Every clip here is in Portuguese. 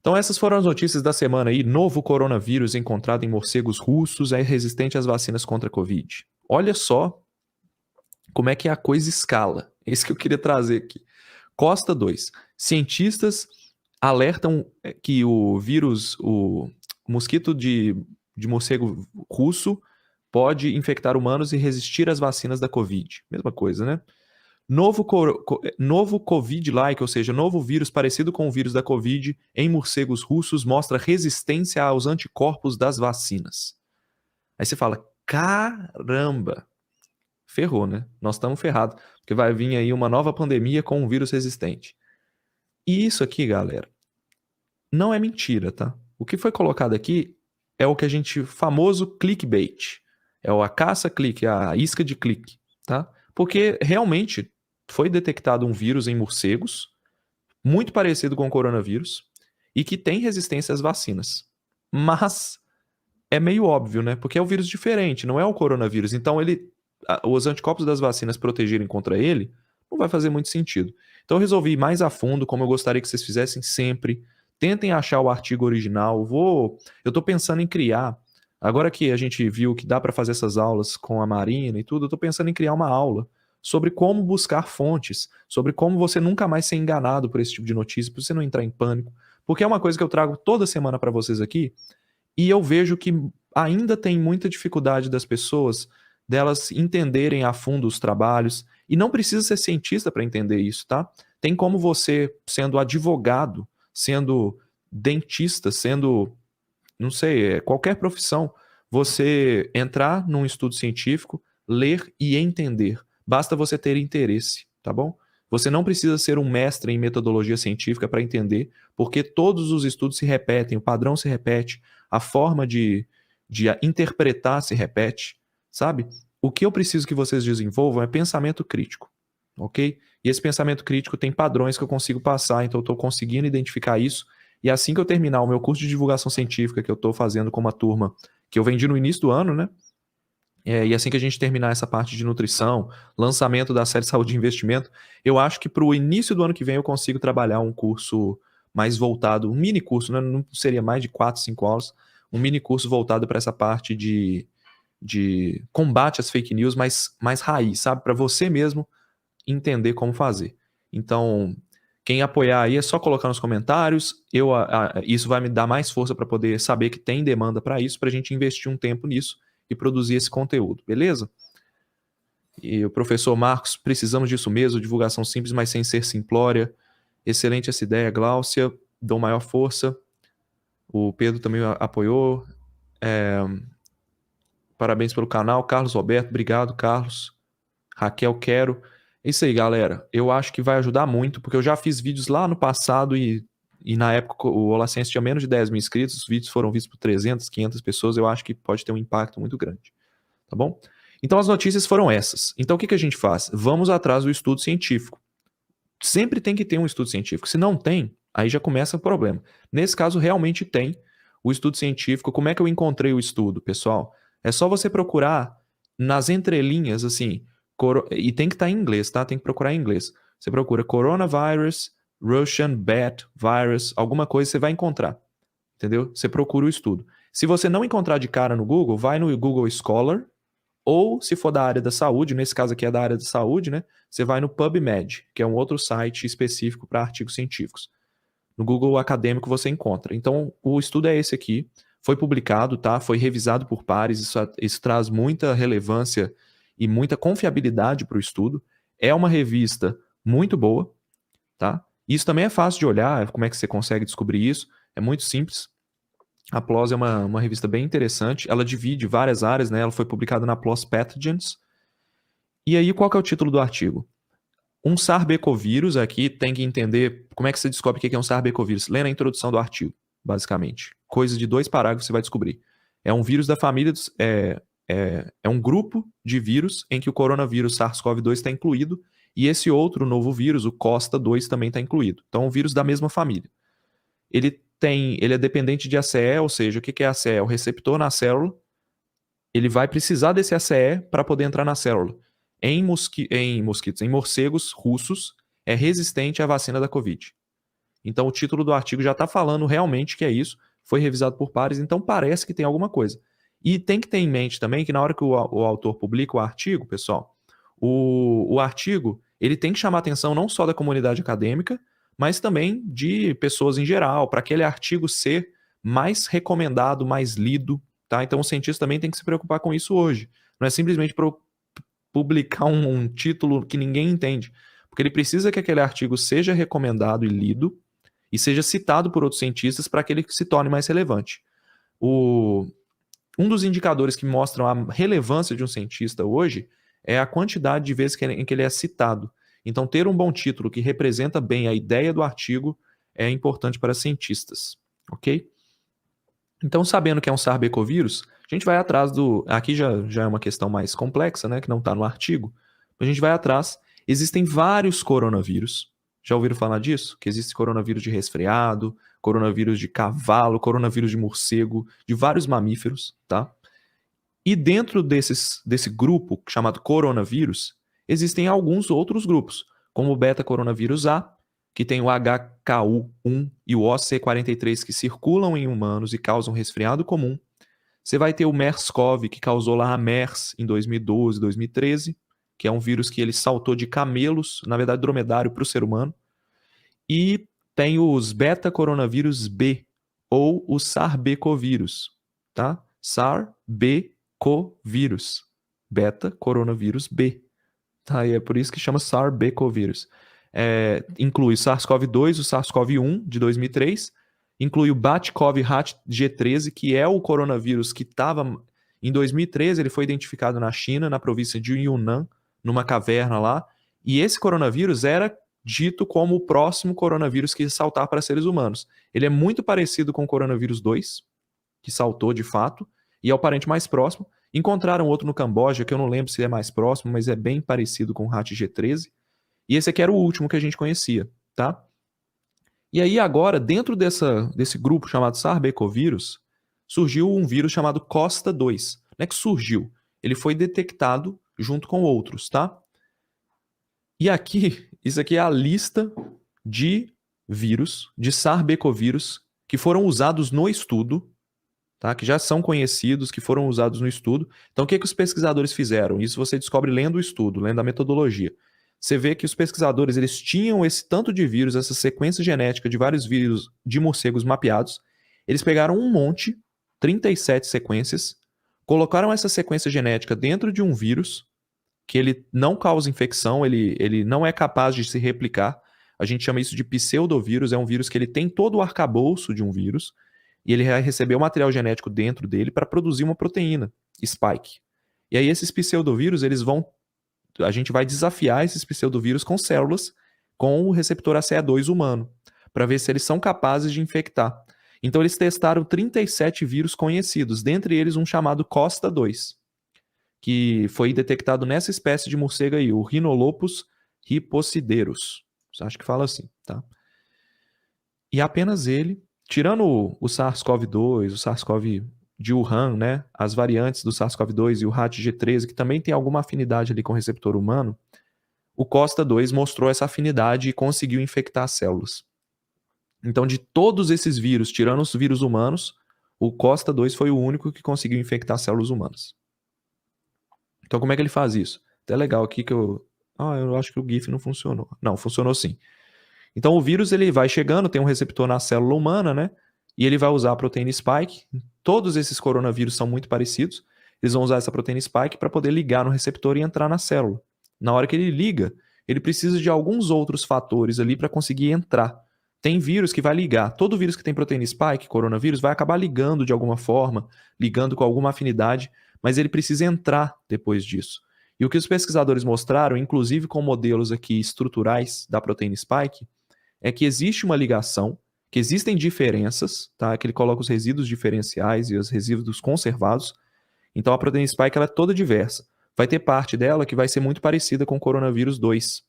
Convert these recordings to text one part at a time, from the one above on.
Então essas foram as notícias da semana aí. Novo coronavírus encontrado em morcegos russos é resistente às vacinas contra a Covid. Olha só como é que a coisa escala. Esse que eu queria trazer aqui. Costa 2. Cientistas alertam que o vírus, o mosquito de morcego russo pode infectar humanos e resistir às vacinas da Covid. Mesma coisa, né? Novo Covid-like, ou seja, novo vírus parecido com o vírus da Covid em morcegos russos mostra resistência aos anticorpos das vacinas. Aí você fala, caramba, ferrou, né? Nós estamos ferrados, porque vai vir aí uma nova pandemia com um vírus resistente. E isso aqui, galera, não é mentira, tá? O que foi colocado aqui é o que a gente famoso clickbait. É a caça-clique, a isca de clique, tá? Porque realmente foi detectado um vírus em morcegos, muito parecido com o coronavírus, e que tem resistência às vacinas. Mas é meio óbvio, né? Porque é um vírus diferente, não é o coronavírus. Então os anticorpos das vacinas protegerem contra ele não vai fazer muito sentido. Então eu resolvi ir mais a fundo, como eu gostaria que vocês fizessem sempre. Tentem achar o artigo original. Eu tô pensando em criar. Agora que a gente viu que dá para fazer essas aulas com a Marina e tudo, eu tô pensando em criar uma aula sobre como buscar fontes, sobre como você nunca mais ser enganado por esse tipo de notícia, para você não entrar em pânico, porque é uma coisa que eu trago toda semana para vocês aqui, e eu vejo que ainda tem muita dificuldade das pessoas delas entenderem a fundo os trabalhos, e não precisa ser cientista para entender isso, tá? Tem como você, sendo advogado, sendo dentista, sendo, não sei, qualquer profissão, você entrar num estudo científico, ler e entender. Basta você ter interesse, tá bom? Você não precisa ser um mestre em metodologia científica para entender, porque todos os estudos se repetem, o padrão se repete, a forma de interpretar se repete, sabe? O que eu preciso que vocês desenvolvam é pensamento crítico, ok? E esse pensamento crítico tem padrões que eu consigo passar, então eu estou conseguindo identificar isso. E assim que eu terminar o meu curso de divulgação científica que eu estou fazendo com uma turma que eu vendi no início do ano, né? E assim que a gente terminar essa parte de nutrição, lançamento da série Saúde e Investimento, eu acho que para o início do ano que vem eu consigo trabalhar um curso mais voltado, um mini curso, né? Não seria mais de 4, 5 aulas, um mini curso voltado para essa parte de combate às fake news, mas mais raiz, sabe? Para você mesmo entender como fazer. Então, quem apoiar aí é só colocar nos comentários. Isso vai me dar mais força para poder saber que tem demanda para isso, para a gente investir um tempo nisso e produzir esse conteúdo, beleza? E o professor Marcos, precisamos disso mesmo, divulgação simples, mas sem ser simplória. Excelente essa ideia, Gláucia, dou maior força. O Pedro também apoiou. Parabéns pelo canal. Carlos Roberto, obrigado, Carlos. Raquel, quero. É isso aí, galera. Eu acho que vai ajudar muito, porque eu já fiz vídeos lá no passado e na época o Olacense tinha menos de 10 mil inscritos, os vídeos foram vistos por 300, 500 pessoas, eu acho que pode ter um impacto muito grande, tá bom? Então as notícias foram essas. Então o que a gente faz? Vamos atrás do estudo científico. Sempre tem que ter um estudo científico. Se não tem, aí já começa o problema. Nesse caso, realmente tem o estudo científico. Como é que eu encontrei o estudo, pessoal? É só você procurar nas entrelinhas, assim, e tem que estar em inglês, tá? Tem que procurar em inglês. Você procura Coronavirus, Russian Bat Virus, alguma coisa você vai encontrar, entendeu? Você procura o estudo. Se você não encontrar de cara no Google, vai no Google Scholar, ou se for da área da saúde, nesse caso aqui é da área da saúde, né? Você vai no PubMed, que é um outro site específico para artigos científicos. No Google Acadêmico você encontra. Então, o estudo é esse aqui. Foi publicado, tá? Foi revisado por pares. Isso traz muita relevância e muita confiabilidade para o estudo. É uma revista muito boa, tá? Isso também é fácil de olhar. Como é que você consegue descobrir isso? É muito simples. A PLOS é uma revista bem interessante. Ela divide várias áreas, né? Ela foi publicada na PLOS Pathogens. E aí, qual que é o título do artigo? Um SARS-CoV aqui tem que entender como é que você descobre o que é um SARS-CoV. Lê na introdução do artigo, basicamente. Coisa de 2 parágrafos você vai descobrir. É um vírus da família, é um grupo de vírus em que o coronavírus SARS-CoV-2 está incluído e esse outro novo vírus, o COSTA-2, também está incluído. Então, é um vírus da mesma família. Ele é dependente de ACE, ou seja, o que é ACE? É o receptor na célula. Ele vai precisar desse ACE para poder entrar na célula. Em morcegos russos, é resistente à vacina da Covid. Então o título do artigo já está falando realmente que é isso, foi revisado por pares, então parece que tem alguma coisa. E tem que ter em mente também que na hora que o autor publica o artigo, pessoal, o artigo ele tem que chamar a atenção não só da comunidade acadêmica, mas também de pessoas em geral, para aquele artigo ser mais recomendado, mais lido, tá? Então o cientista também tem que se preocupar com isso hoje. Não é simplesmente publicar um título que ninguém entende, porque ele precisa que aquele artigo seja recomendado e lido e seja citado por outros cientistas para que ele se torne mais relevante. Um dos indicadores que mostram a relevância de um cientista hoje é a quantidade de vezes em que ele é citado. Então, ter um bom título que representa bem a ideia do artigo é importante para cientistas, ok? Então, sabendo que é um SARS-CoV, a gente vai atrás do... Aqui já é uma questão mais complexa, né, que não está no artigo. A gente vai atrás. Existem vários coronavírus. Já ouviram falar disso? Que existe coronavírus de resfriado, coronavírus de cavalo, coronavírus de morcego, de vários mamíferos, tá? E dentro desse grupo chamado coronavírus, existem alguns outros grupos, como o beta-coronavírus A, que tem o HKU1 e o OC43 que circulam em humanos e causam resfriado comum. Você vai ter o MERS-CoV, que causou lá a MERS em 2012, 2013, que é um vírus que ele saltou de camelos, na verdade dromedário, para o ser humano. E tem os beta-coronavírus B, ou o SARS-B-covírus, tá? SARS-B-covírus, beta-coronavírus B. Tá, e é por isso que chama SARS-B-covírus. Inclui o SARS-CoV-2, o SARS-CoV-1 de 2003, inclui o BAT-CoV-G13, que é o coronavírus que estava... Em 2013, ele foi identificado na China, na província de Yunnan, numa caverna lá, e esse coronavírus era dito como o próximo coronavírus que ia saltar para seres humanos. Ele é muito parecido com o coronavírus 2, que saltou de fato, e é o parente mais próximo. Encontraram outro no Camboja, que eu não lembro se é mais próximo, mas é bem parecido com o HAT-G13. E esse aqui era o último que a gente conhecia, tá? E aí agora, dentro desse grupo chamado SARS-CoV, surgiu um vírus chamado Costa-2. Não é que surgiu, ele foi detectado junto com outros, tá? E aqui, isso aqui é a lista de vírus, de SARS-CoV, que foram usados no estudo, tá? Que já são conhecidos, que foram usados no estudo. Então, o que os pesquisadores fizeram? Isso você descobre lendo o estudo, lendo a metodologia. Você vê que os pesquisadores eles tinham esse tanto de vírus, essa sequência genética de vários vírus de morcegos mapeados. Eles pegaram um monte, 37 sequências, colocaram essa sequência genética dentro de um vírus, que ele não causa infecção, ele não é capaz de se replicar. A gente chama isso de pseudovírus, é um vírus que ele tem todo o arcabouço de um vírus, e ele vai receber o material genético dentro dele para produzir uma proteína, spike. E aí esses pseudovírus, a gente vai desafiar esses pseudovírus com células com o receptor ACE2 humano, para ver se eles são capazes de infectar. Então eles testaram 37 vírus conhecidos, dentre eles um chamado Costa-2, que foi detectado nessa espécie de morcego aí, o Rhinolopus ripociderus. Acho que fala assim, tá? E apenas ele, tirando o SARS-CoV-2, o SARS-CoV de Wuhan, né, as variantes do SARS-CoV-2 e o HAT-G13, que também tem alguma afinidade ali com o receptor humano, o Costa-2 mostrou essa afinidade e conseguiu infectar as células. Então, de todos esses vírus, tirando os vírus humanos, o Costa-2 foi o único que conseguiu infectar células humanas. Então, como é que ele faz isso? Até legal aqui que eu acho que o GIF não funcionou. Não, funcionou sim. Então, o vírus ele vai chegando, tem um receptor na célula humana, né? E ele vai usar a proteína spike. Todos esses coronavírus são muito parecidos. Eles vão usar essa proteína spike para poder ligar no receptor e entrar na célula. Na hora que ele liga, ele precisa de alguns outros fatores ali para conseguir entrar. Tem vírus que vai ligar. Todo vírus que tem proteína spike, coronavírus, vai acabar ligando de alguma forma, ligando com alguma afinidade, mas ele precisa entrar depois disso. E o que os pesquisadores mostraram, inclusive com modelos aqui estruturais da proteína spike, é que existe uma ligação, que existem diferenças, tá? Que ele coloca os resíduos diferenciais e os resíduos conservados. Então a proteína spike ela é toda diversa. Vai ter parte dela que vai ser muito parecida com o coronavírus 2,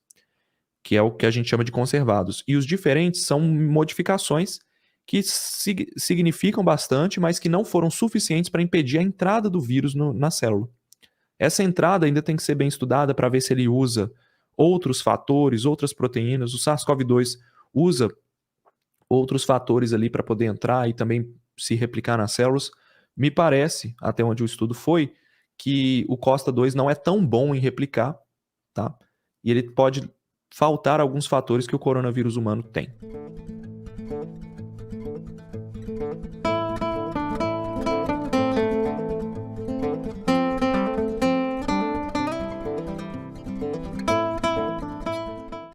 que é o que a gente chama de conservados. E os diferentes são modificações que significam bastante, mas que não foram suficientes para impedir a entrada do vírus na célula. Essa entrada ainda tem que ser bem estudada para ver se ele usa outros fatores, outras proteínas. O SARS-CoV-2 usa outros fatores ali para poder entrar e também se replicar nas células. Me parece, até onde o estudo foi, que o Costa 2 não é tão bom em replicar, tá? E ele pode faltar alguns fatores que o coronavírus humano tem.